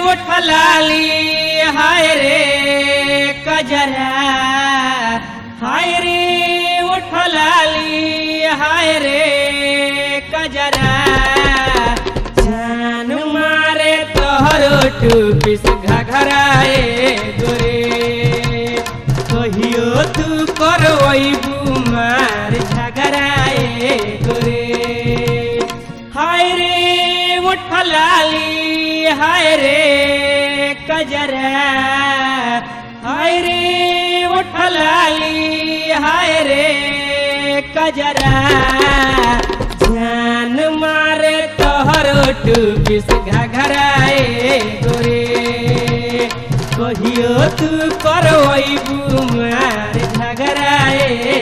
उठलाली हाय रे कजरा, हाय रे उठलाली हाय रे कजरा, जान मारे तोहरो टूपिस घघराए गोरे, कहियो तू करवैबू मार झगड़ाए गोरे। हाय रे उठलाली हाय रे कजरा, हाय रे उठलाली हाय रे कजरा, जान मारे तोहरो टूपिस घघराए गोरे, कहियो तू करवैबू मार झगड़ाए।